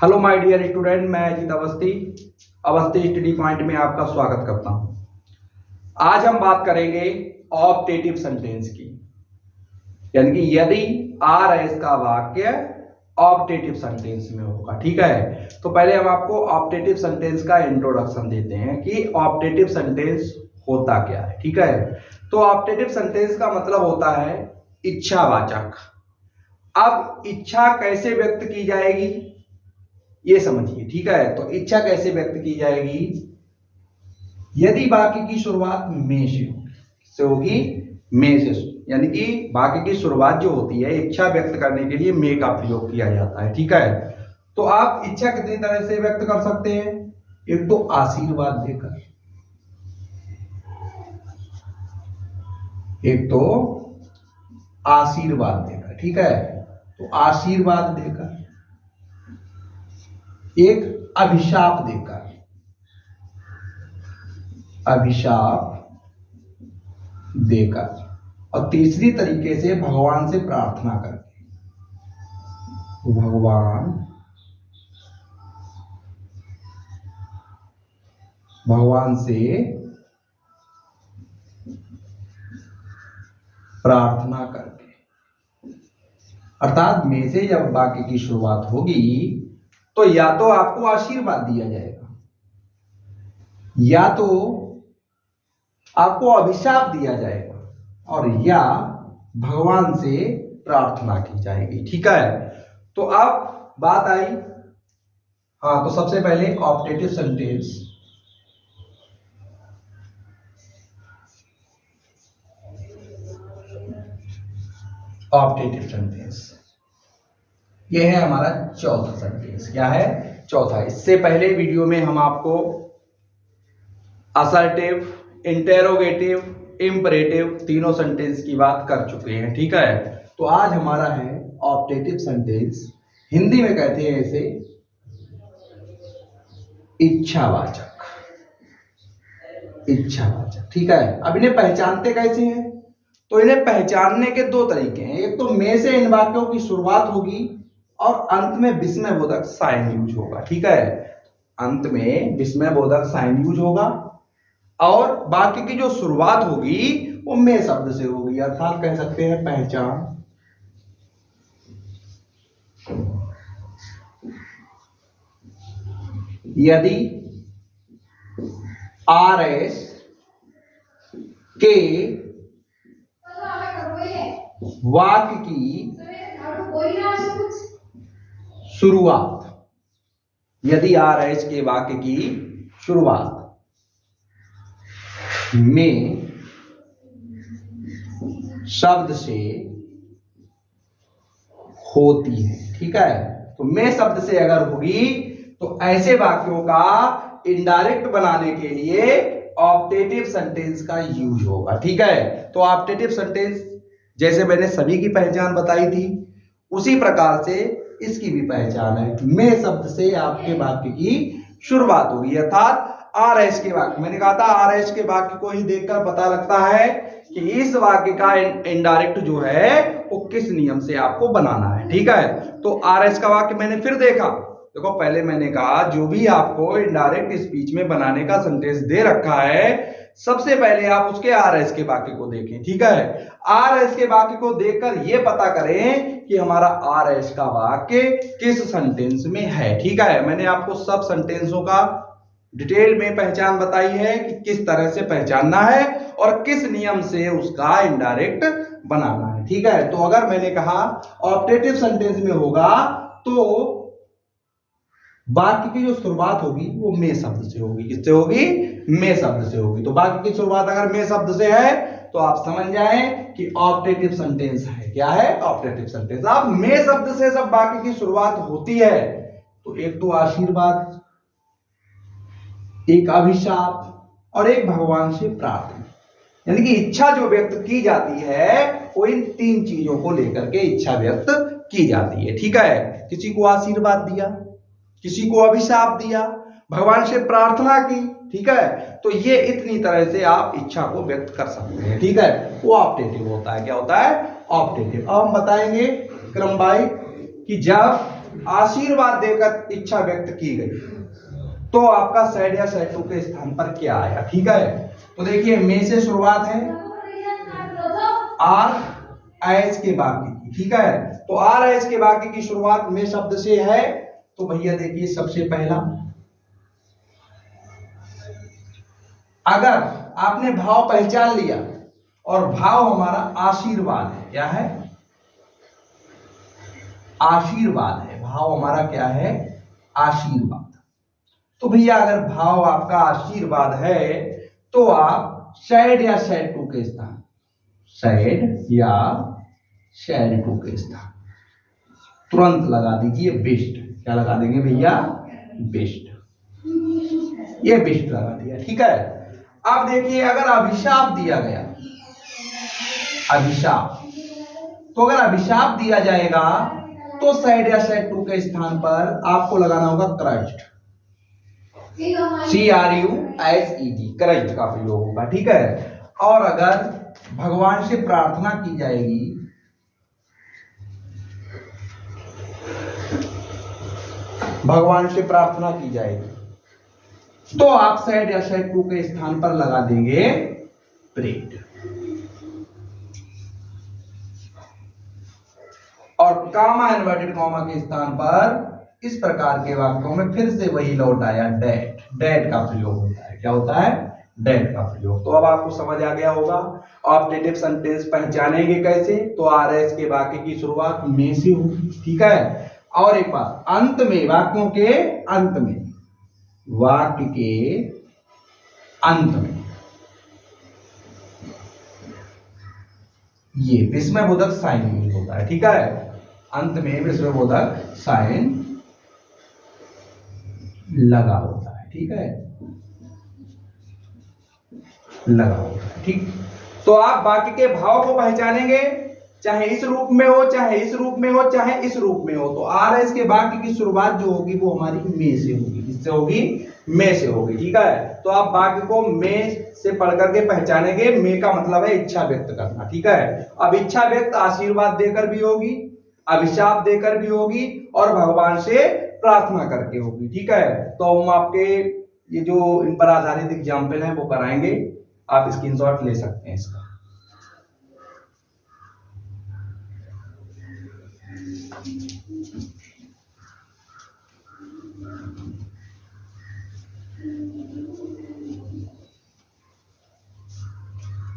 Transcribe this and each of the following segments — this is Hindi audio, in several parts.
हेलो माय डियर स्टूडेंट, मैं अजीत अवस्थी स्टडी पॉइंट में आपका स्वागत करता हूं। आज हम बात करेंगे ऑप्टेटिव सेंटेंस की, यानी कि यदि आर एस का वाक्य ऑप्टेटिव सेंटेंस में होगा। ठीक है, तो पहले हम आपको ऑप्टेटिव सेंटेंस का इंट्रोडक्शन देते हैं कि ऑप्टेटिव सेंटेंस होता क्या है। ठीक है, तो ऑप्टेटिव सेंटेंस का मतलब होता है इच्छावाचक। अब इच्छा कैसे व्यक्त की जाएगी ये समझिए। ठीक है, तो इच्छा कैसे व्यक्त की जाएगी? यदि वाक्य की शुरुआत में से होगी, में से, यानी कि वाक्य की शुरुआत जो होती है इच्छा व्यक्त करने के लिए में का प्रयोग किया जाता है। ठीक है, तो आप इच्छा कितनी तरह से व्यक्त कर सकते हैं? एक तो आशीर्वाद देकर, एक तो आशीर्वाद देकर। ठीक है, तो आशीर्वाद देकर, एक अभिशाप देकर, अभिशाप देकर, और तीसरी तरीके से भगवान से प्रार्थना करके, भगवान से प्रार्थना करके। अर्थात में से जब वाक्य की शुरुआत होगी तो या तो आपको आशीर्वाद दिया जाएगा, या तो आपको अभिशाप दिया जाएगा, और या भगवान से प्रार्थना की जाएगी। ठीक है, तो अब बात आई, हाँ, तो सबसे पहले ऑप्टेटिव सेंटेंस। ऑप्टेटिव सेंटेंस ये है हमारा चौथा सेंटेंस। क्या है? चौथा। इससे पहले वीडियो में हम आपको असर्टिव, इंटेरोगेटिव, इंपरेटिव तीनों सेंटेंस की बात कर चुके हैं। ठीक है, तो आज हमारा है ऑप्टेटिव सेंटेंस। हिंदी में कहते हैं इसे इच्छावाचक। इच्छावाचक। ठीक है, अब इन्हें पहचानते कैसे हैं? तो इन्हें पहचानने के दो तरीके हैं। एक तो में से इन वाक्यों की शुरुआत होगी और अंत में विस्मयबोधक साइन यूज होगा। ठीक है, अंत में विस्मयबोधक साइन यूज होगा और वाक्य की जो शुरुआत होगी वो में शब्द से होगी, अर्थात कह सकते हैं पहचान। यदि आर एस के वाक्य की शुरुआत, यदि आर एच के वाक्य की शुरुआत में शब्द से होती है। ठीक है, तो में शब्द से अगर होगी तो ऐसे वाक्यों का इनडायरेक्ट बनाने के लिए ऑप्टेटिव सेंटेंस का यूज होगा। ठीक है, तो ऑप्टेटिव सेंटेंस जैसे मैंने सभी की पहचान बताई थी उसी प्रकार से इसकी भी पहचान है। में शब्द से आपके वाक्य की शुरुआत होगी, अर्थात आर एस के वाक्य, मैंने कहा था आर एस के वाक्य को ही देखकर पता लगता है कि इस वाक्य का इनडायरेक्ट जो है वो किस नियम से आपको बनाना है। ठीक है, तो आर एस का वाक्य मैंने फिर देखा। देखो, पहले मैंने कहा जो भी आपको इनडायरेक्ट स्पीच में बनाने का सेंटेंस दे रखा है सबसे पहले आप उसके आर एस के वाक्य को देखें। ठीक है, आर एस के वाक्य को देखकर यह पता करें कि हमारा आर एस का वाक्य किस सेंटेंस में है। ठीक है, मैंने आपको सब सेंटेंसों का डिटेल में पहचान बताई है कि किस तरह से पहचानना है और किस नियम से उसका इनडायरेक्ट बनाना है। ठीक है, तो अगर मैंने कहा ऑप्टेटिव सेंटेंस में होगा तो वाक्य की जो शुरुआत होगी वो में शब्द से होगी। किससे होगी? में शब्द से होगी। तो वाक्य की शुरुआत अगर में शब्द से है तो आप समझ जाएं कि ऑप्टेटिव सेंटेंस है। क्या है? Optative sentence. अब में शब्द से जब वाक्य की शुरुआत होती है तो एक तो आशीर्वाद, एक अभिशाप और एक भगवान से प्रार्थना, यानी कि इच्छा जो व्यक्त की जाती है वो इन तीन चीजों को लेकर के इच्छा व्यक्त की जाती है। ठीक है, किसी को आशीर्वाद दिया, किसी को अभिशाप दिया, भगवान से प्रार्थना की। ठीक है, तो ये इतनी तरह से आप इच्छा को व्यक्त कर सकते हैं। ठीक है, वो ऑप्टेटिव होता है। क्या होता है? ऑप्टेटिव। अब हम बताएंगे क्रमवाइज कि जब आशीर्वाद देकर इच्छा व्यक्त की गई तो आपका सैड या सैड टू के स्थान पर क्या आएगा, ठीक है। तो देखिए मे से शुरुआत है, आर एच के बाकी की, ठीक है। तो आर एच के बाकी की शुरुआत में शब्द से है, तो भैया देखिए सबसे पहला अगर आपने भाव पहचान लिया और भाव हमारा आशीर्वाद है, क्या है, आशीर्वाद है, भाव हमारा क्या है, आशीर्वाद। तो भैया अगर भाव आपका आशीर्वाद है तो आप शैड या शैड टू के स्थान, शैड या शैड टू के स्थान तुरंत लगा दीजिए बेस्ट। क्या लगा देंगे भैया, बेस्ट, ये बेस्ट लगा दिया, ठीक है। अब देखिए अगर अभिशाप दिया गया, अभिशाप, तो अगर अभिशाप दिया जाएगा तो शैड या शैड टू के स्थान पर आपको लगाना होगा क्रस्ट, CRUSED, क्रस्ट का प्रयोग होगा, ठीक है। और अगर भगवान से प्रार्थना की जाएगी, भगवान से प्रार्थना की जाएगी तो आप शैड या शैड टू के स्थान पर लगा देंगे प्रेड। और कामा इन्वर्टेड कॉमा के स्थान पर इस प्रकार के वाक्यों में फिर से वही लौट आया डेट, डेट का प्रयोग होता है। क्या होता है, डेट का प्रयोग। तो अब आपको समझ आ गया होगा ऑप्टेटिव सेंटेंस पहचानेंगे कैसे, तो आरएस के वाक्य की शुरुआत में से होगी, ठीक है। और एक बात, अंत में, वाक्यों के अंत में, वाक्य के अंत में ये विस्मयबोधक साइन यूज होता है, ठीक है। अंत में विस्मयबोधक साइन लगा होता है, ठीक है, लगा होता है, ठीक। तो आप वाक्य के भाव को पहचानेंगे, चाहे इस रूप में हो, चाहे इस रूप में हो, चाहे इस रूप में हो। तो आरएस के वाक्य की शुरुआत जो होगी वो हमारी में से होगी, किससे होगी, में से होगी, ठीक है। तो आप वाक्य को में से पढ़ करके पहचानेंगे। में का मतलब है इच्छा व्यक्त करना, ठीक है। अब इच्छा व्यक्त आशीर्वाद देकर भी होगी, अभिशाप देकर भी होगी और भगवान से प्रार्थना करके होगी, ठीक है। तो हम आपके ये जो इन पर आधारित एग्जाम्पल है वो कराएंगे, आप स्क्रीनशॉट ले सकते हैं इसका।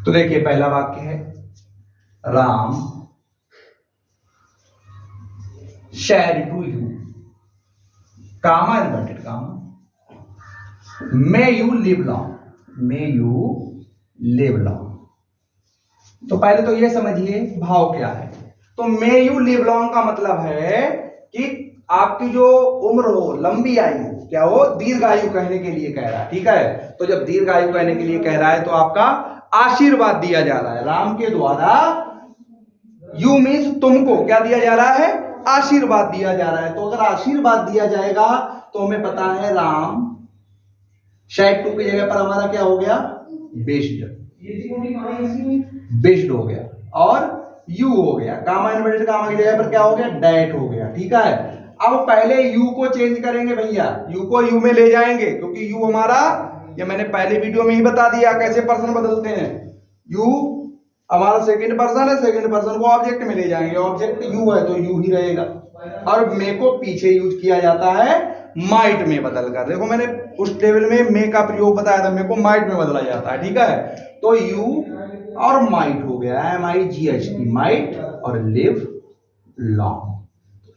तो देखिए पहला वाक्य है, Ram said to you, comma inverted comma, may you live long, may you live long. तो पहले तो ये समझिए भाव क्या है। तो मे यू लिव लॉन्ग का मतलब है कि आपकी जो उम्र हो, लंबी आयु, क्या हो, दीर्घायु कहने के लिए कह रहा है, ठीक है। तो जब दीर्घायु कहने के लिए कह रहा है तो आपका आशीर्वाद दिया जा रहा है राम के द्वारा। यू मीन्स तुमको क्या दिया जा रहा है, आशीर्वाद दिया जा रहा है। तो अगर आशीर्वाद दिया जाएगा तो हमें पता है राम शैड टू की जगह पर हमारा क्या हो गया, बेस्ड, बेस्ड हो गया, और यू हो गया, कामा इन्वर्टेड कामा की जगह पर क्या हो गया, डेट हो गया, ठीक है। अब पहले यू को चेंज करेंगे भैया, यू को यू में ले जाएंगे, क्योंकि यू हमारा, ये मैंने पहले वीडियो में ही बता दिया कैसे पर्सन बदलते हैं। यू हमारा सेकंड पर्सन है, सेकंड पर्सन को ऑब्जेक्ट में ले जाएंगे, ऑब्जेक्ट यू है तो यू ही रहेगा। और मे को पीछे यूज किया जाता है माइट में बदल कर। देखो मैंने उस टेबल में मे का प्रयोग बताया था, मे को माइट में बदला जाता है, ठीक है। तो यू और माइट हो गया, MIGHT, माइट, और लिव लॉन्ग।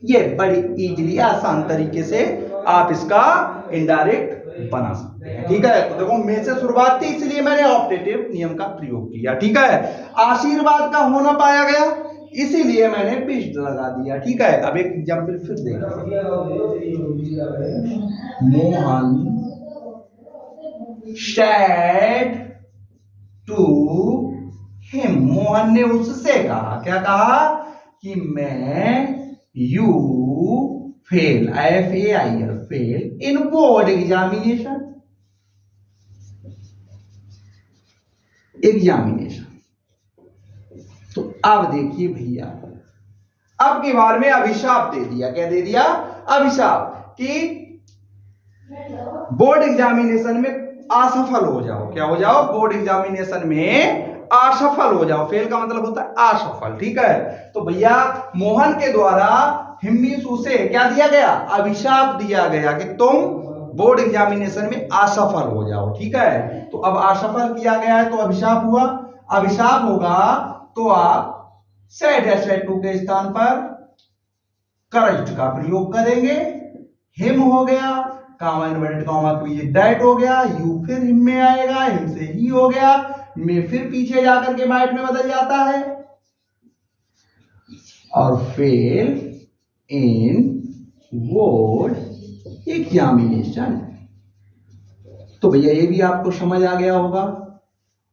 ये बड़ी इजीली आसान तरीके से आप इसका इनडायरेक्ट बना सकते हैं, ठीक है। तो देखो में से शुरुआत थी, इसलिए मैंने ऑप्टेटिव नियम का प्रयोग किया, ठीक है। आशीर्वाद का होना पाया गया, इसीलिए मैंने बेस्ड लगा दिया, ठीक है। अब एक एग्जाम्पल फिर देखिए, Mohan said to him, Mohan ने उससे कहा, क्या कहा, कि मैं you fail, FAIL, fail in board examination, examination. तो अब देखिए भैया अब की बार में अभिशाप दे दिया। क्या दे दिया? अभिशाप कि बोर्ड एग्जामिनेशन में असफल हो जाओ। क्या हो जाओ? बोर्ड एग्जामिनेशन में असफल हो जाओ। फेल का मतलब होता है असफल। ठीक है, तो भैया मोहन के द्वारा हिम्मीशु से क्या दिया गया? अभिशाप दिया गया कि तुम बोर्ड एग्जामिनेशन में असफल हो जाओ। ठीक है, तो अब असफल किया गया है तो अभिशाप हुआ। अभिशाप होगा तो आप सेड SI2 के स्थान पर करंट का प्रयोग करेंगे। हिम हो गया, कामा इन्वर्टेड कॉमा दैट हो गया, यू फिर हिम में आएगा, हिम से ही हो गया, में फिर पीछे जाकर के माइट में बदल जाता है, और फेल इन बोर्ड एग्जामिनेशन। तो भैया ये भी आपको समझ आ गया होगा।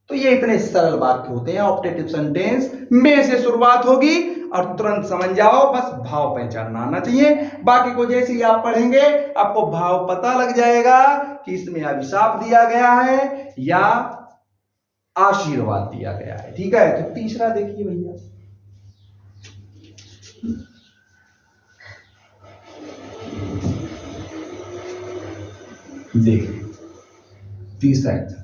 तो ये इतने सरल वाक्य होते हैं ऑप्टेटिव सेंटेंस। में से शुरुआत होगी और तुरंत समझ जाओ, बस भाव पहचानना आना चाहिए। बाकी को जैसे ही आप पढ़ेंगे आपको भाव पता लग जाएगा कि इसमें अभिशाप दिया गया है या आशीर्वाद दिया गया है। ठीक है, तो तीसरा देखिए भैया, देखिए तीसरा example,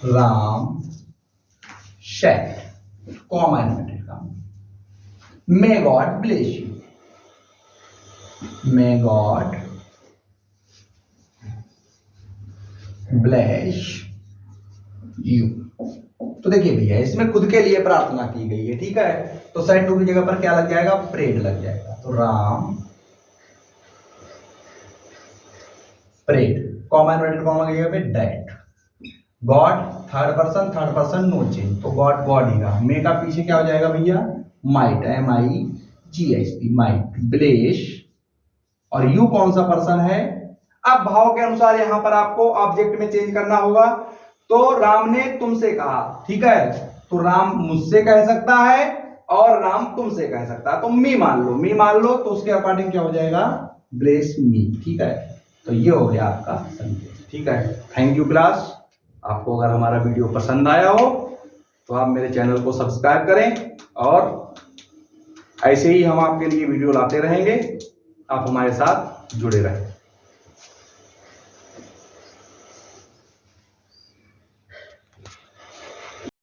Ram said, comma inverted comma, may God bless you, may God bless you। तो देखिए भैया इसमें खुद के लिए प्रार्थना की गई है। ठीक है, तो साइड टू की जगह पर क्या लग जाएगा? प्रेड लग जाएगा। तो Ram prayed, comma inverted comma की जगह पे that, god third person no change, तो गॉड गॉड ही रहा। मे का पीछे क्या हो जाएगा भैया? माइट, MIGHT, माइट, ब्लेश, और यू कौन सा पर्सन है? अब भाव के अनुसार यहां पर आपको ऑब्जेक्ट में चेंज करना होगा। तो राम ने तुमसे कहा, ठीक है, तो राम मुझसे कह सकता है और राम तुमसे कह सकता है। तो मी मान लो, तो उसके अकॉर्डिंग क्या हो जाएगा? Bless me. ठीक है, तो ये हो गया आपका सेंटेंस। ठीक है, थैंक यू क्लास। आपको अगर हमारा वीडियो पसंद आया हो तो आप मेरे चैनल को सब्सक्राइब करें और ऐसे ही हम आपके लिए वीडियो लाते रहेंगे। आप हमारे साथ जुड़े रहें।